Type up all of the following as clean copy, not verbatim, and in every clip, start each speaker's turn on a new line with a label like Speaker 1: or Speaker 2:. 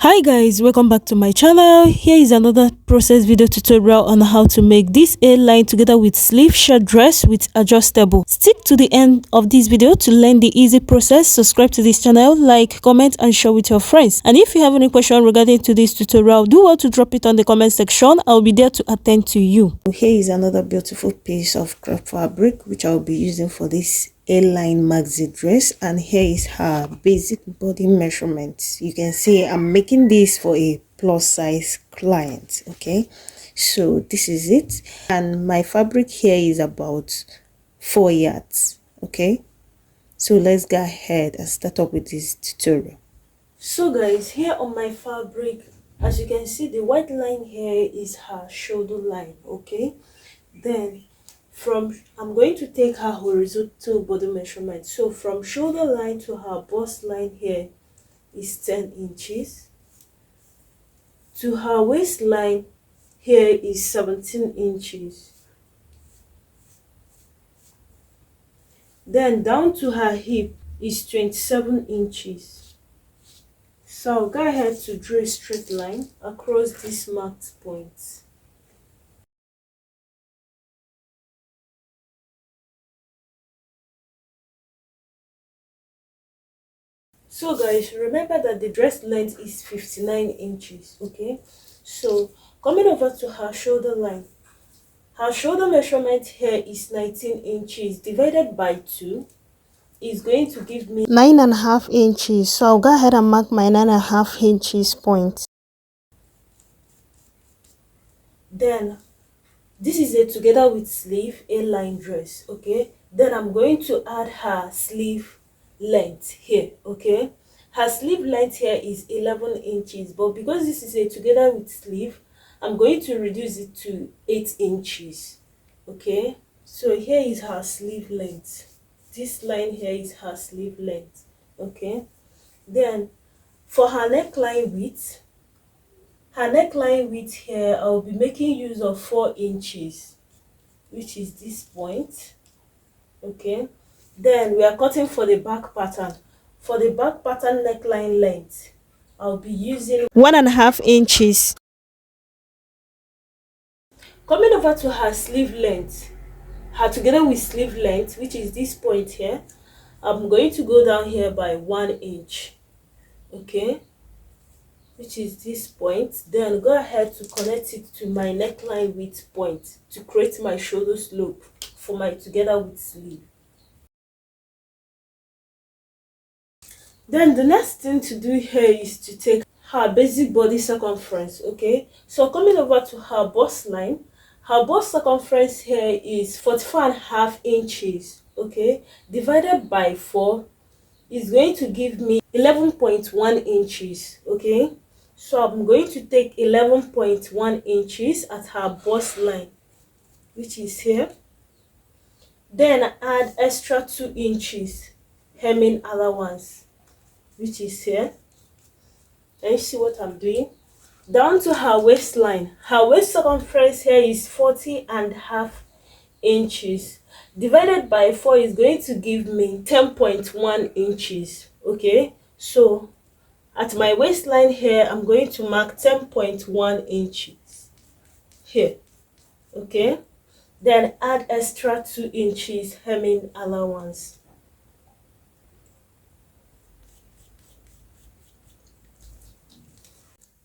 Speaker 1: Hi guys, welcome back to my channel. Here is another process video tutorial on how to make this A-line together with sleeve shirt dress with adjustable. Stick to the end of this video to learn the easy process. Subscribe to this channel, like, comment and share with your friends. And if you have any question regarding to this tutorial, do well to drop it on the comment section. I'll be there to attend to you. Here is another beautiful piece of crepe fabric which I'll be using for this A-line maxi dress, and here is her basic body measurement. You can see I'm making this for a plus size client. Okay, so this is it, and my fabric here is about 4 yards. Okay, so let's go ahead and start up with this tutorial. So guys, here on my fabric, as you can see, the white line here is her shoulder line. Okay, then I'm going to take her horizontal body measurement. So from shoulder line to her bust line here is 10 inches. To her waistline here is 17 inches. Then down to her hip is 27 inches. So I'll go ahead to draw a straight line across these marked points. So guys, remember that the dress length is 59 inches. Okay, so coming over to her shoulder line, her shoulder measurement here is 19 inches divided by 2 is going to give me 9.5 inches. So I'll go ahead and mark my 9.5 inches point. Then this is a together with sleeve A-line dress. Okay, then I'm going to add her sleeve length here. Okay, her sleeve length here is 11 inches, but because this is a together with sleeve, I'm going to reduce it to 8 inches. Okay, so here is her sleeve length. This line here is her sleeve length. Okay, then for her neckline width, here I'll be making use of 4 inches, which is this point. Okay, then we are cutting for the back pattern. For the back pattern neckline length, I'll be using 1.5 inches. Coming over to her sleeve length, her together with sleeve length, which is this point here, I'm going to go down here by 1 inch. Okay, which is this point. Then go ahead to connect it to my neckline width point to create my shoulder slope for my together with sleeve. Then the next thing to do here is to take her basic body circumference. Okay, so coming over to her bust line, her bust circumference here is 44.5 inches. Okay, divided by 4 is going to give me 11.1 inches. Okay, so I'm going to take 11.1 inches at her bust line, which is here. Then add extra 2 inches hemming allowance, which is here. Can you see what I'm doing? Down to her waistline, her waist circumference here is 40.5 inches. Divided by 4 is going to give me 10.1 inches. Okay, so at my waistline here, I'm going to mark 10.1 inches here. Okay, then add extra 2 inches hemming allowance.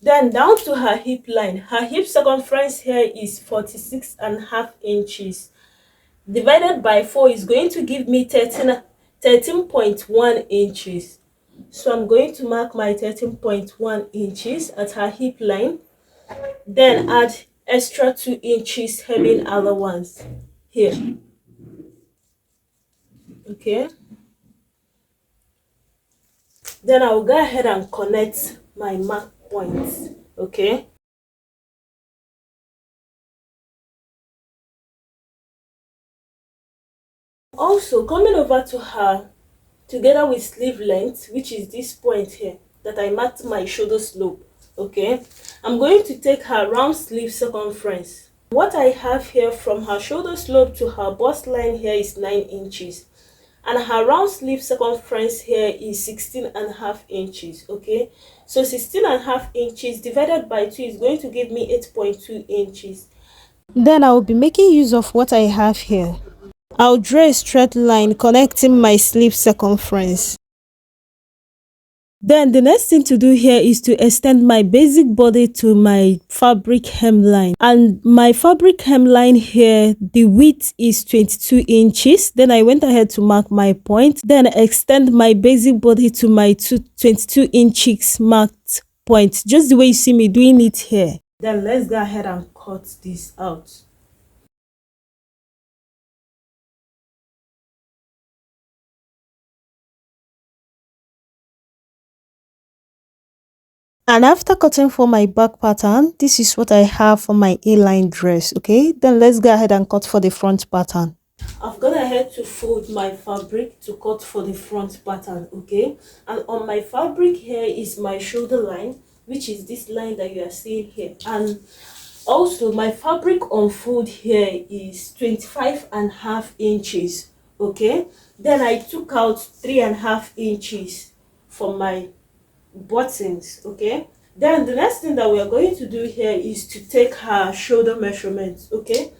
Speaker 1: Then down to her hip line, her hip circumference here is 46.5 inches. Divided by 4 is going to give me 13.1 inches. So I'm going to mark my 13.1 inches at her hip line. Then add extra 2 inches hemming allowance here. Okay, then I'll go ahead and connect my mark points. Okay, also coming over to her together with sleeve length, which is this point here that I marked my shoulder slope. Okay, I'm going to take her round sleeve circumference. What I have here from her shoulder slope to her bust line here is 9 inches. and her round sleeve circumference here is 16.5 inches. Okay, so 16.5 inches divided by 2 is going to give me 8.2 inches. Then I will be making use of what I have here. I'll draw a straight line connecting my sleeve circumference. Then the next thing to do here is to extend my basic body to my fabric hemline, and my fabric hemline here, the width is 22 inches. Then I went ahead to mark my point, then extend my basic body to my 22 inches marked point, just the way you see me doing it here. Then let's go ahead and cut this out. And after cutting for my back pattern, this is what I have for my A-line dress. Okay, then let's go ahead and cut for the front pattern. I've gone ahead to fold my fabric to cut for the front pattern. Okay, and on my fabric here is my shoulder line, which is this line that you are seeing here. And also my fabric on fold here is 25.5 inches. Okay, then I took out 3.5 inches for my buttons. Okay, then the next thing that we are going to do here is to take her shoulder measurement. Okay,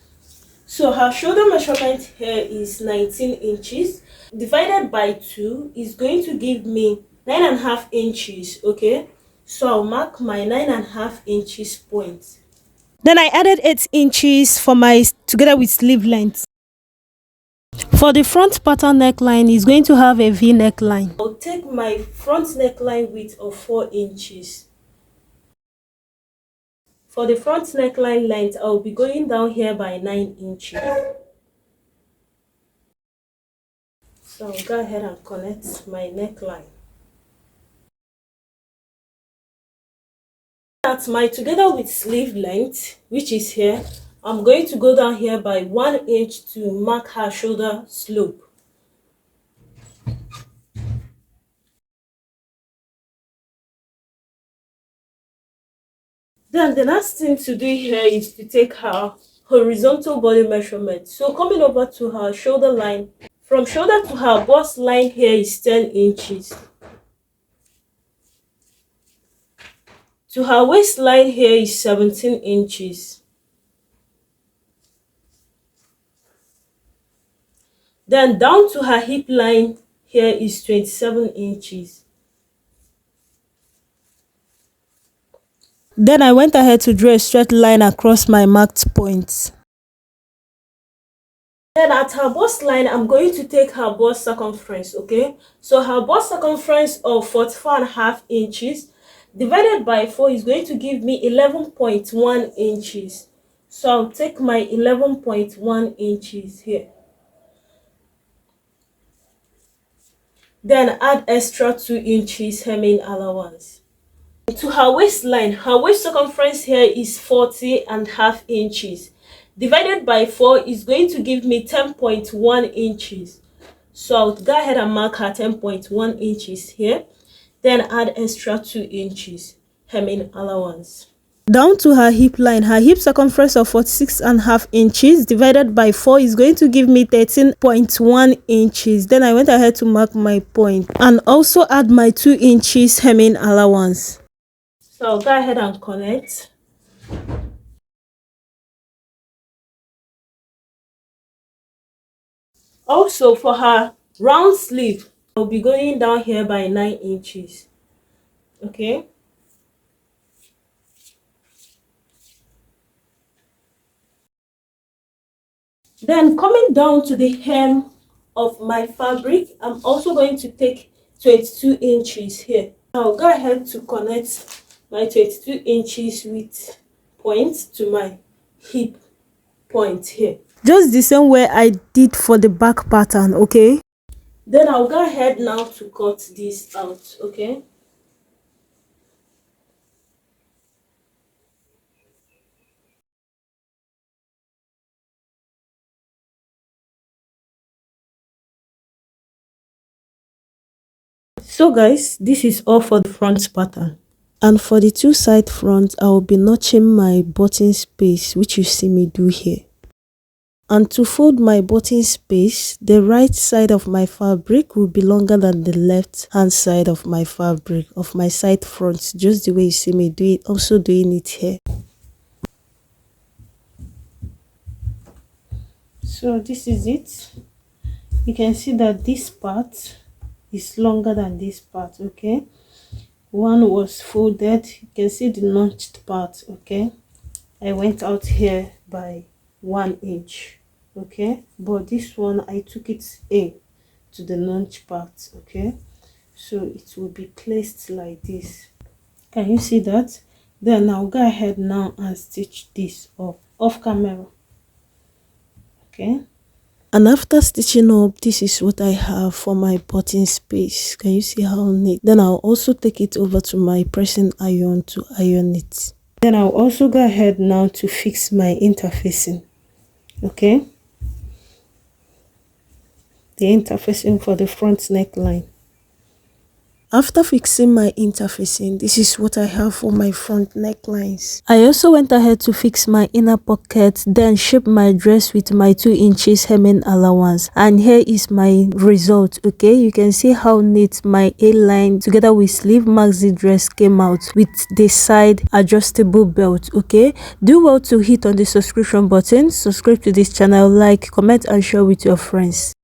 Speaker 1: so her shoulder measurement here is 19 inches divided by 2 is going to give me 9.5 inches. Okay, so I'll mark my 9.5 inches point. Then I added 8 inches for my together with sleeve length. For the front pattern neckline is going to have a V neckline. I'll take my front neckline width of 4 inches. For the front neckline length, I'll be going down here by 9 inches. So I'll go ahead and connect my neckline. At my together with sleeve length, which is here, I'm going to go down here by 1 inch to mark her shoulder slope. Then the last thing to do here is to take her horizontal body measurement. So coming over to her shoulder line, from shoulder to her bust line here is 10 inches. To her waistline here is 17 inches. Then down to her hip line here is 27 inches. Then I went ahead to draw a straight line across my marked points. Then at her bust line, I'm going to take her bust circumference. Okay, so her bust circumference of 44.5 inches divided by 4 is going to give me 11.1 inches. So I'll take my 11.1 inches here. Then add extra 2 inches hemming allowance. To her waistline, her waist circumference here is 40.5 inches. Divided by 4 is going to give me 10.1 inches. So I'll go ahead and mark her 10.1 inches here. Then add extra 2 inches hemming allowance. Down to her hip line, her hip circumference of 46.5 inches divided by 4 is going to give me 13.1 inches. Then I went ahead to mark my point and also add my 2 inches hemming allowance. So I'll go ahead and connect. Also for her round sleeve, I'll be going down here by 9 inches. Okay. Then coming down to the hem of my fabric, I'm also going to take 22 inches here. I'll go ahead to connect my 22 inches with point to my hip point here. Just the same way I did for the back pattern. Okay. Then I'll go ahead now to cut this out. Okay. So guys, this is all for the front pattern. And for the two side front, I will be notching my button space, which you see me do here. And to fold my button space, the right side of my fabric will be longer than the left hand side of my fabric, of my side front, just the way you see me do it, also doing it here. So this is it. You can see that this part is longer than this part, okay? One was folded, you can see the notched part, okay? I went out here by 1 inch, okay? But this one I took it in to the notch part, okay? So it will be placed like this. Can you see that? Then I'll go ahead now and stitch this off camera, okay? And after stitching up, this is what I have for my button space. Can you see how neat? Then I'll also take it over to my pressing iron to iron it. Then I'll also go ahead now to fix my interfacing, okay? The interfacing for the front neckline. After fixing my interfacing, this is what I have for my front necklines. I also went ahead to fix my inner pocket, then shape my dress with my 2 inches hemming allowance. And here is my result, okay? You can see how neat my A-line together with sleeve maxi dress came out with the side adjustable belt, okay? Do well to hit on the subscription button, subscribe to this channel, like, comment and share with your friends.